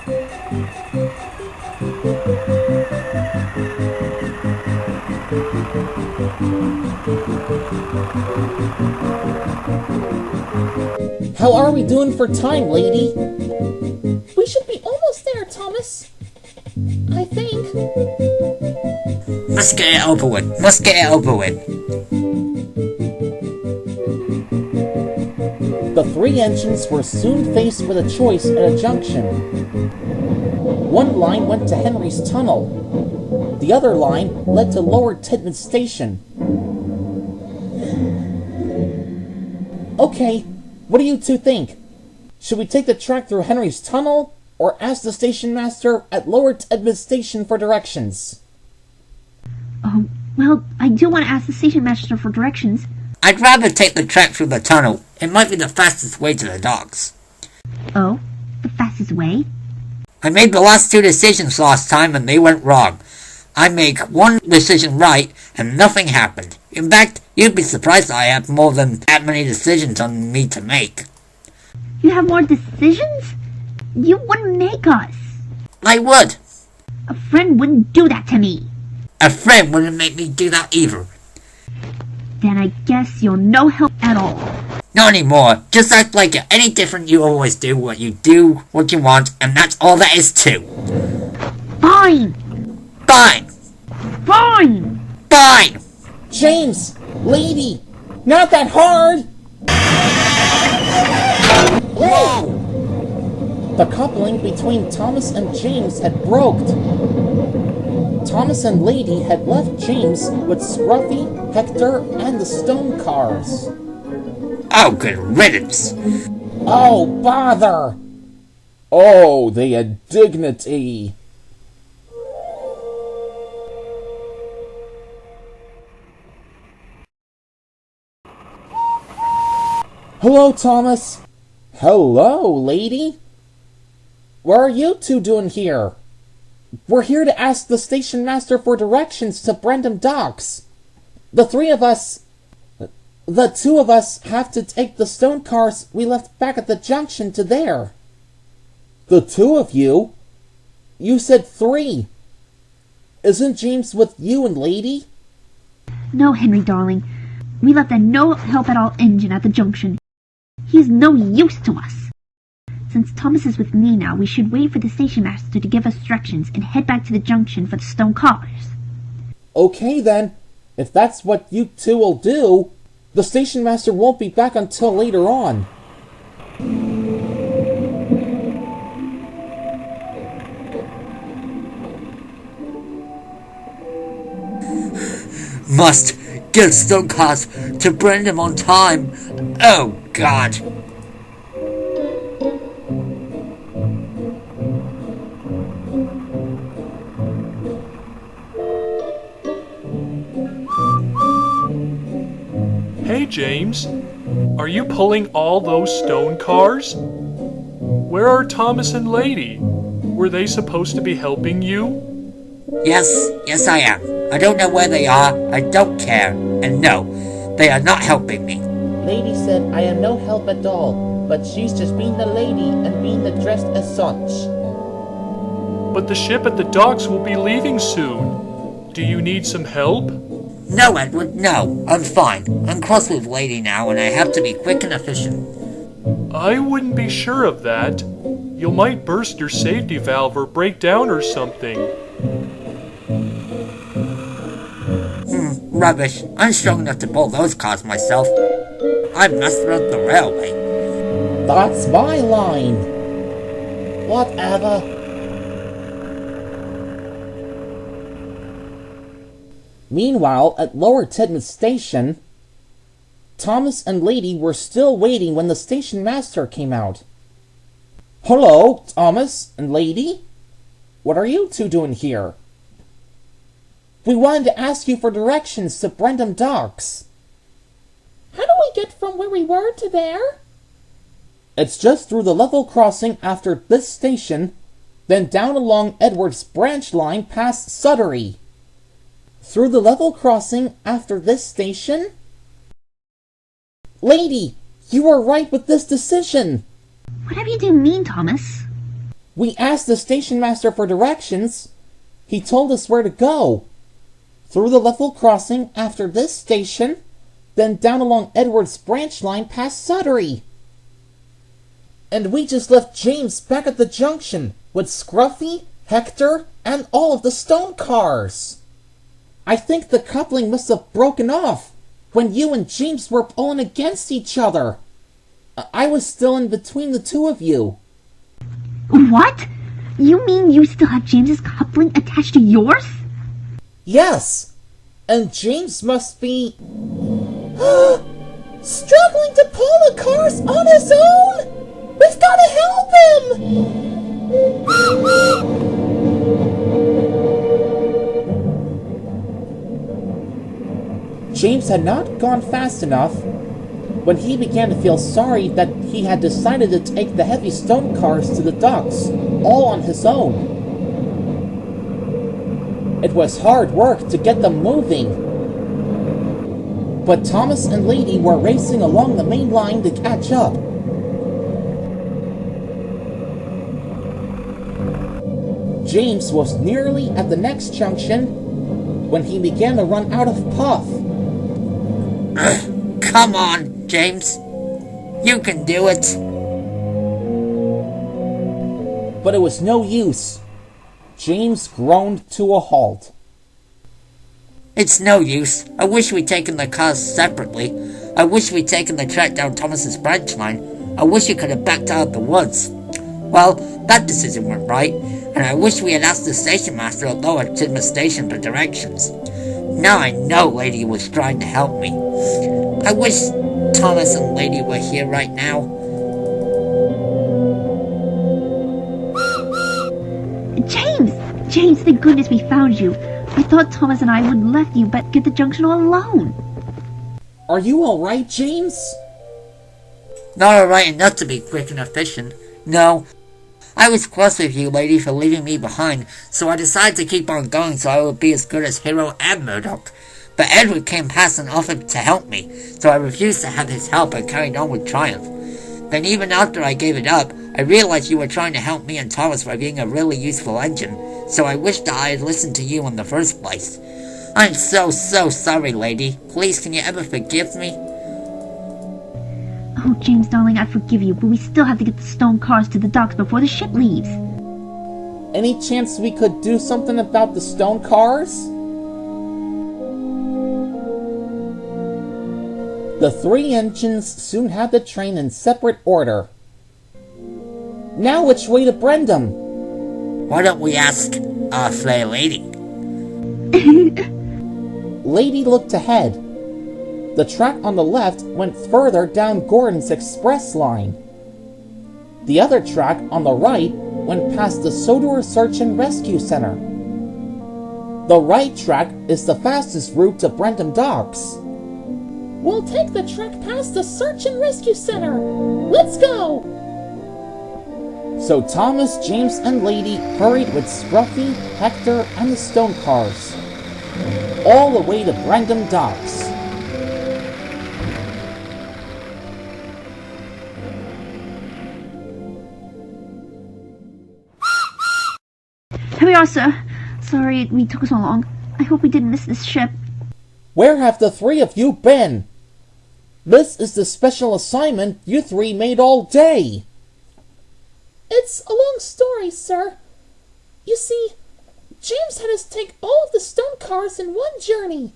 How are we doing for time, lady? We should be almost there, Thomas. I think. Let's get it over with. Let's get it over with. The three engines were soon faced with a choice at a junction. One line went to Henry's Tunnel. The other line led to Lower Tedman Station. Okay, what do you two think? Should we take the track through Henry's Tunnel, or ask the station master at Lower Tedman Station for directions? Oh, well, I do want to ask the station master for directions. I'd rather take the track through the tunnel. It might be the fastest way to the docks. Oh, the fastest way? I made the last two decisions last time and they went wrong. I make one decision right and nothing happened. In fact, you'd be surprised I have more than that many decisions on me to make. You have more decisions? You wouldn't make us. I would. A friend wouldn't do that to me. A friend wouldn't make me do that either. Then I guess you're no help at all. Not anymore. Just act like you're any different you always do. What you do, what you want, and that's all there is to. Fine! Fine! Fine! Fine! James! Lady! Not that hard! Whoa! The coupling between Thomas and James had broke. Thomas and Lady had left James with Scruffy, Hector, and the stone cars. Oh, good riddance. Oh, bother! Oh, the indignity! Hello, Thomas. Hello, Lady. What are you two doing here? We're here to ask the station master for directions to Brendam Docks. The two of us have to take the stone cars we left back at the junction to there. The two of you? You said three. Isn't James with you and Lady? No, Henry, darling. We left a no-help-at-all engine at the junction. He's no use to us. Since Thomas is with me now, we should wait for the station master to give us directions and head back to the junction for the stone cars. Okay then, if that's what you two will do, the station master won't be back until later on. Must get stone cars to Brendam on time. Oh, God. Hey, James. Are you pulling all those stone cars? Where are Thomas and Lady? Were they supposed to be helping you? Yes, I am. I don't know where they are. I don't care. And no, they are not helping me. Lady said I am no help at all, but she's just being the lady and being addressed as such. But the ship at the docks will be leaving soon. Do you need some help? No, Edward, no. I'm fine. I'm cross with Lady now, and I have to be quick and efficient. I wouldn't be sure of that. You might burst your safety valve or break down or something. Rubbish. I'm strong enough to pull those cars myself. I must run the railway. That's my line. Whatever. Meanwhile, at Lower Tedman Station, Thomas and Lady were still waiting when the station master came out. Hello, Thomas and Lady? What are you two doing here? We wanted to ask you for directions to Brendam Docks. How do we get from where we were to there? It's just through the level crossing after this station, then down along Edward's branch line past Sudbury. Through the level crossing after this station? Lady, you were right with this decision. Whatever you do mean, Thomas? We asked the station master for directions. He told us where to go. Through the level crossing after this station, then down along Edward's branch line past Suttery. And we just left James back at the junction with Scruffy, Hector, and all of the stone cars. I think the coupling must have broken off when you and James were pulling against each other. I was still in between the two of you. What? You mean you still have James's coupling attached to yours? Yes, and James must be struggling to pull the cars on his own. We've got to help him. James had not gone fast enough when he began to feel sorry that he had decided to take the heavy stone cars to the docks all on his own. It was hard work to get them moving, but Thomas and Lady were racing along the main line to catch up. James was nearly at the next junction when he began to run out of puff. Come on, James. You can do it. But it was no use. James groaned to a halt. It's no use. I wish we'd taken the cars separately. I wish we'd taken the track down Thomas's branch line. I wish you could have backed out of the woods. Well, that decision went right, and I wish we had asked the station master at Lower Tidmouth Station for directions. Now I know Lady was trying to help me. I wish Thomas and Lady were here right now. James, thank goodness we found you. I thought Thomas and I would have left you but get the junction all alone. Are you alright, James? Not alright enough to be quick and efficient. No. I was cross with you, Lady, for leaving me behind, so I decided to keep on going so I would be as good as Hero and Murdoch. But Edward came past and offered to help me, so I refused to have his help and carried on with Triumph. Then even after I gave it up, I realized you were trying to help me and Thomas by being a really useful engine, so I wished that I had listened to you in the first place. I'm so sorry, Lady. Please, can you ever forgive me? Oh, James, darling, I forgive you, but we still have to get the stone cars to the docks before the ship leaves. Any chance we could do something about the stone cars? The three engines soon had the train in separate order. Now which way to Brendam? Why don't we ask our fair lady? Lady looked ahead. The track on the left went further down Gordon's express line. The other track on the right went past the Sodor Search and Rescue Center. The right track is the fastest route to Brendam Docks. We'll take the track past the Search and Rescue Center. Let's go! So Thomas, James, and Lady hurried with Scruffy, Hector, and the stone cars, all the way to Brendam Docks. Here we are, sir. Sorry we took so long. I hope we didn't miss this ship. Where have the three of you been? This is the special assignment you three made all day. It's a long story, sir. You see, James had us take all of the stone cars in one journey.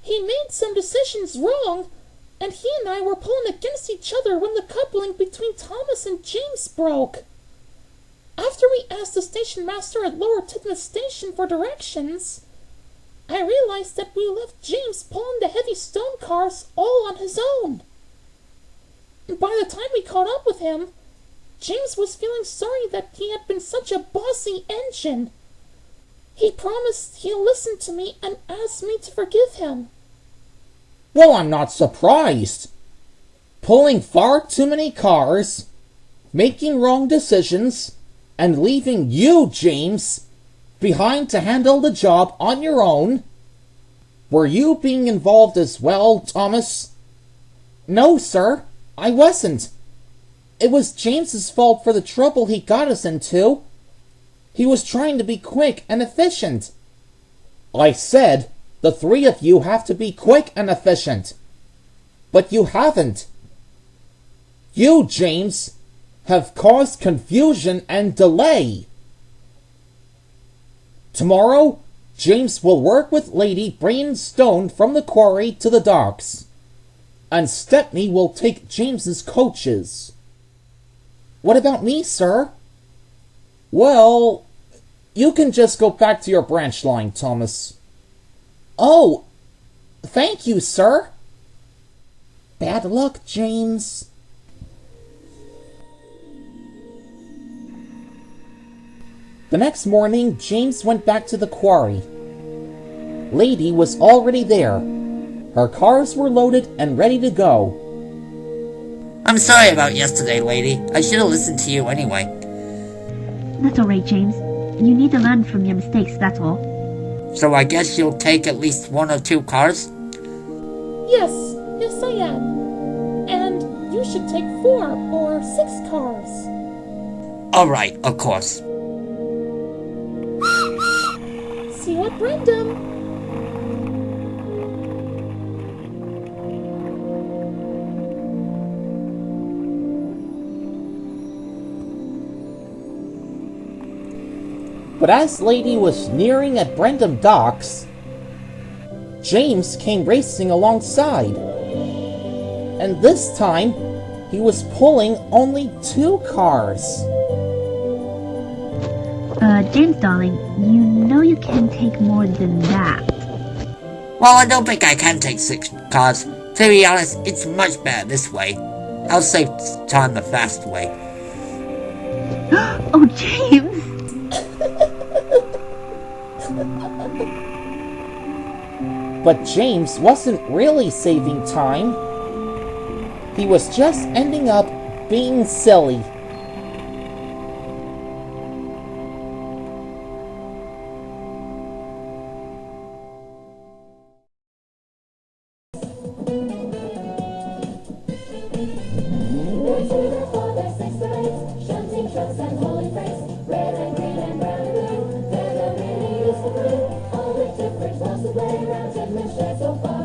He made some decisions wrong, and he and I were pulling against each other when the coupling between Thomas and James broke. After we asked the station master at Lower Tidmouth Station for directions, I realized that we left James pulling the heavy stone cars all on his own. By the time we caught up with him, James was feeling sorry that he had been such a bossy engine. He promised he'll listen to me and asked me to forgive him. Well, I'm not surprised. Pulling far too many cars, making wrong decisions, and leaving you, James, behind to handle the job on your own. Were you being involved as well, Thomas? No, sir, I wasn't. It was James's fault for the trouble he got us into. He was trying to be quick and efficient. I said the three of you have to be quick and efficient. But you haven't. You, James, have caused confusion and delay. Tomorrow, James will work with Lady bringing stone from the quarry to the docks. And Stepney will take James's coaches. What about me, sir? Well, you can just go back to your branch line, Thomas. Oh, thank you, sir. Bad luck, James. The next morning, James went back to the quarry. Lady was already there. Her cars were loaded and ready to go. I'm sorry about yesterday, Lady. I should have listened to you anyway. That's alright, James. You need to learn from your mistakes, that's all. So I guess you'll take at least 1 or 2 cars? Yes, I am. And you should take 4 or 6 cars. Alright, of course. See you at Brandon. But as Lady was nearing at Brendam Docks, James came racing alongside. And this time, he was pulling only 2 cars. James, darling, you know you can't take more than that. Well, I don't think I can take 6 cars. To be honest, it's much better this way. I'll save time the fast way. Oh, James! But James wasn't really saving time. He was just ending up being silly. So far